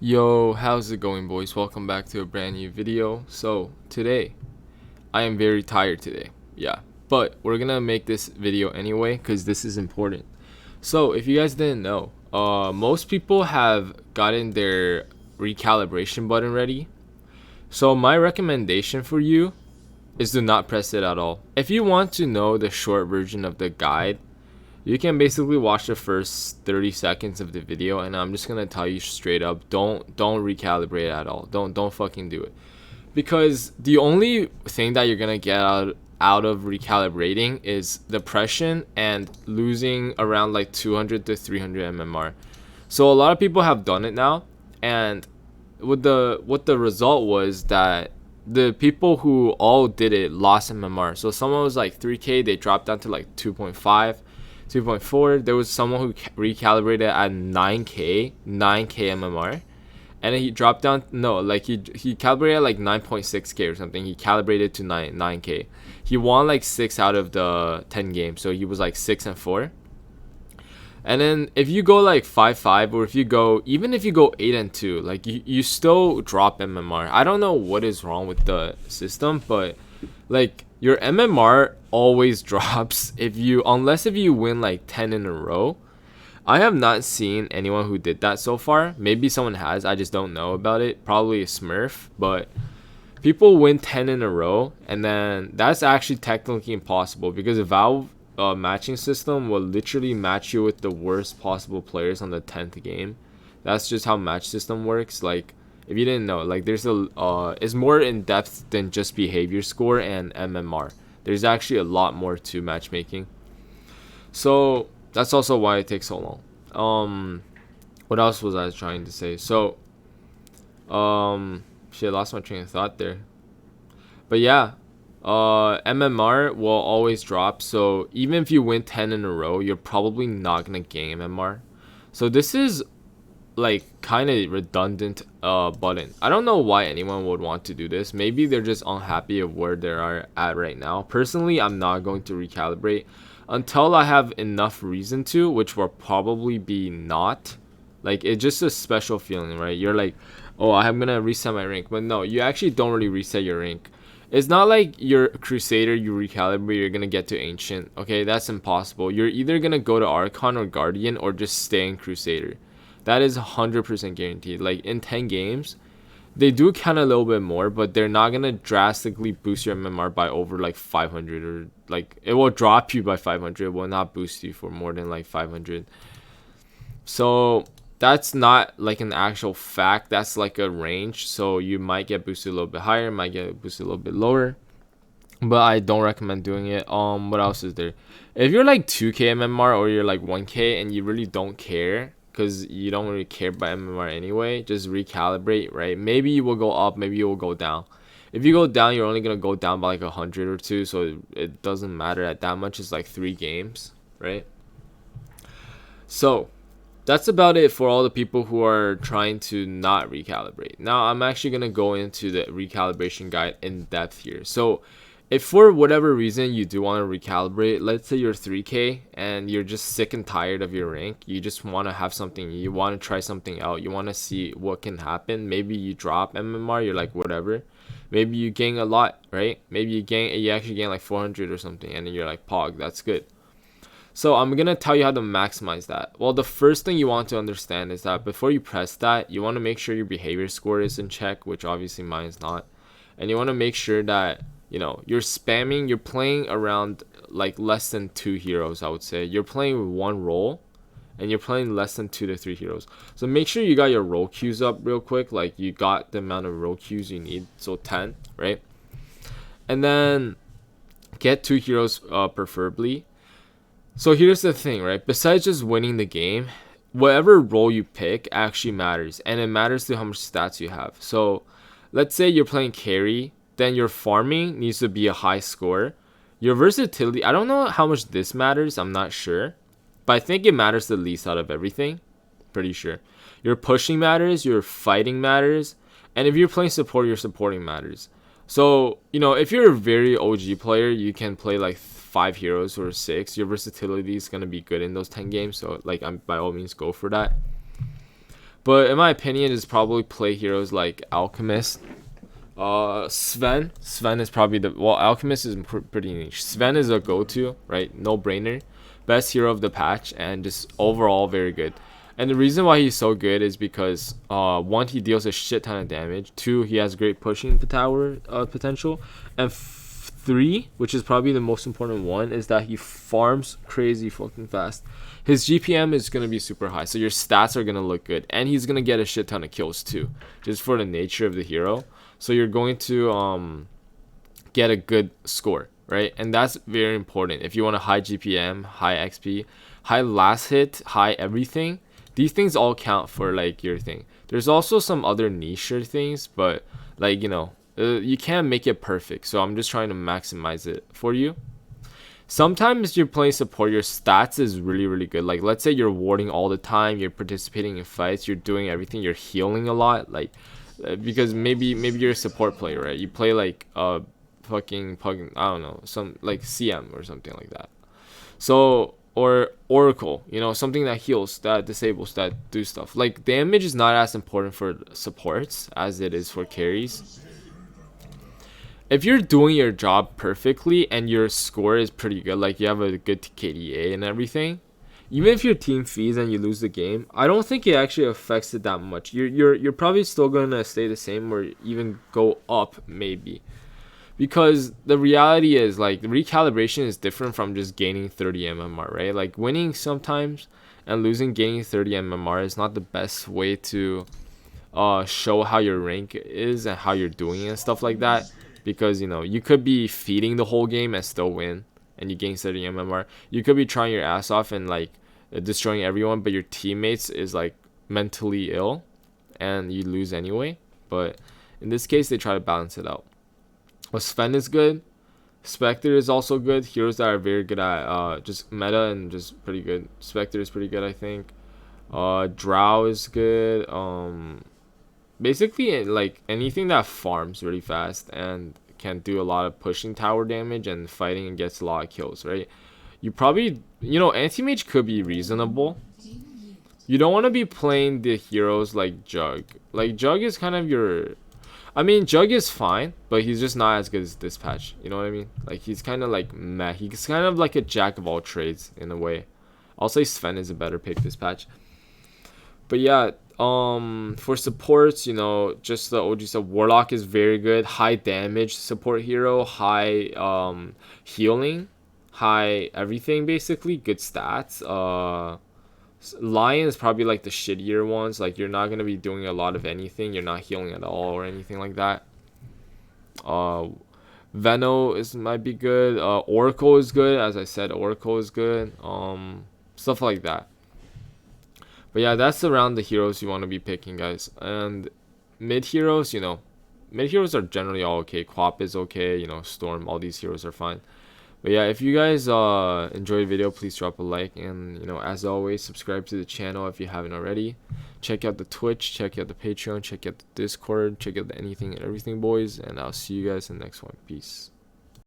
Yo, how's it going, boys? Welcome back to a brand new video. So today I am very tired today, yeah, but we're gonna make this video anyway because this is important. So if you guys didn't know, most people have gotten their recalibration button ready. So my recommendation for you is to not press it at all. If you want to know the short version of the guide, you can basically watch the first 30 seconds of the video, and I'm just gonna tell you straight up, don't recalibrate at all. Don't fucking do it. Because the only thing that you're gonna get out of recalibrating is depression and losing around like 200 to 300 MMR. So a lot of people have done it now, and what the result was that the people who all did it lost MMR. So someone was like 3k, they dropped down to like 2.5, 2.4. There was someone who recalibrated at 9k MMR, and then he dropped down. No, like he calibrated at like 9.6k or something. He calibrated to 9k. He won like 6 out of the 10 games, so he was like 6-4. And then if you go like 5-5, or if you go, even if you go 8-2, like you still drop MMR. I don't know what is wrong with the system, but like your MMR always drops unless if you win like 10 in a row. I have not seen anyone who did that so far. Maybe someone has, I just don't know about it. Probably a smurf, but people win 10 in a row, and then that's actually technically impossible because Valve matching system will literally match you with the worst possible players on the 10th game. That's just how match system works. Like, if you didn't know, like there's it's more in depth than just behavior score and MMR. There's actually a lot more to matchmaking. So that's also why it takes so long. What else was I trying to say? So shit, lost my train of thought there. But yeah, MMR will always drop. So even if you win 10 in a row, you're probably not gonna gain MMR. So this is like kind of redundant button. I don't know why anyone would want to do this. Maybe they're just unhappy of where they are at right now. Personally, I'm not going to recalibrate until I have enough reason to, which will probably be not. Like, it's just a special feeling, right? You're like, oh, I'm gonna reset my rank, but no, you actually don't really reset your rank. It's not like you're a Crusader, you recalibrate, you're gonna get to Ancient. Okay, that's impossible. You're either gonna go to Archon or Guardian, or just stay in Crusader. That is 100% guaranteed. Like, in 10 games, they do count a little bit more, but they're not gonna drastically boost your MMR by over like 500, or like it will drop you by 500. It will not boost you for more than like 500. So that's not like an actual fact. That's like a range. So you might get boosted a little bit higher, might get boosted a little bit lower, but I don't recommend doing it. What else is there? If you're like 2k MMR, or you're like 1k and you really don't care, because you don't really care about MMR anyway, just recalibrate, right? Maybe you will go up, maybe you will go down. If you go down, you're only gonna go down by like 100 or 2, so it doesn't matter at that much. It's like 3 games, right? So that's about it for all the people who are trying to not recalibrate. Now I'm actually gonna go into the recalibration guide in depth here. So if for whatever reason you do want to recalibrate, let's say you're 3k and you're just sick and tired of your rank, you just want to have something, you want to try something out, you want to see what can happen. Maybe you drop MMR, you're like whatever. Maybe you gain a lot, right? Maybe you actually gain like 400 or something, and then you're like, pog, that's good. So I'm gonna tell you how to maximize that. Well, the first thing you want to understand is that before you press that, you want to make sure your behavior score is in check, which obviously mine is not. And you want to make sure that you're spamming, you're playing around like less than 2 heroes. I would say you're playing one role, and you're playing less than 2 to 3 heroes. So make sure you got your role queues up real quick, like you got the amount of role queues you need, so 10, right? And then get 2 heroes preferably. So here's the thing, right? Besides just winning the game, whatever role you pick actually matters, and it matters to how much stats you have. So let's say you're playing carry, then your farming needs to be a high score. Your versatility, I don't know how much this matters, I'm not sure, but I think it matters the least out of everything. Pretty sure. Your pushing matters, your fighting matters, and if you're playing support, your supporting matters. So, if you're a very OG player, you can play like 5 heroes or 6. Your versatility is going to be good in those 10 games, so like by all means go for that. But in my opinion, is probably play heroes like Alchemist. Sven is probably Alchemist is pretty niche. Sven is a go-to, right? No brainer, best hero of the patch, and just overall very good. And the reason why he's so good is because one, he deals a shit ton of damage. Two, he has great pushing tower potential, and three, which is probably the most important one, is that he farms crazy fucking fast. His GPM is gonna be super high, so your stats are gonna look good, and he's gonna get a shit ton of kills too, just for the nature of the hero. So you're going to get a good score, right? And that's very important. If you want a high GPM, high XP, high last hit, high everything, these things all count for like your thing. There's also some other niche things, but like, you know, you can't make it perfect. So I'm just trying to maximize it for you. Sometimes you're playing support, your stats is really, really good. Like, let's say you're warding all the time, you're participating in fights, you're doing everything, you're healing a lot, like because maybe you're a support player, right? You play like fucking I don't know, some like CM or something like that. So, or Oracle, you know, something that heals, that disables, that do stuff. Like, damage is not as important for supports as it is for carries. If you're doing your job perfectly and your score is pretty good, like you have a good KDA and everything, even if your team feeds and you lose the game, I don't think it actually affects it that much. You're probably still gonna stay the same or even go up maybe, because the reality is like the recalibration is different from just gaining 30 MMR, right? Like winning sometimes and losing gaining 30 MMR is not the best way to show how your rank is and how you're doing and stuff like that, because you know you could be feeding the whole game and still win and you gain 30 MMR. You could be trying your ass off and like destroying everyone, but your teammates is like mentally ill and you lose anyway. But in this case, they try to balance it out. But Sven is good. Spectre is also good. Heroes that are very good at just meta and just pretty good. Spectre is pretty good, I think. Drow is good. Basically like anything that farms really fast and can do a lot of pushing tower damage and fighting and gets a lot of kills, right? You probably, you know, anti-mage could be reasonable. You don't want to be playing the heroes like Jug. Like Jug is kind of your, I mean, Jug is fine, but he's just not as good as this patch. You know what I mean? Like he's kind of like meh. He's kind of like a jack of all trades in a way. I'll say Sven is a better pick this patch. But yeah, for supports, you know, just the OG stuff. Warlock is very good. High damage support hero. High healing. High everything basically. Good stats. Lion is probably like the shittier ones. Like you're not gonna be doing a lot of anything. You're not healing at all or anything like that. Veno might be good. Oracle is good. As I said, Oracle is good. Stuff like that. But yeah, that's around the heroes you want to be picking, guys. And mid heroes, you know, mid heroes are generally all okay. Quap is okay, you know, Storm, all these heroes are fine. But yeah, if you guys enjoyed the video, please drop a like. And, you know, as always, subscribe to the channel if you haven't already. Check out the Twitch, check out the Patreon, check out the Discord, check out the anything and everything, boys. And I'll see you guys in the next one. Peace.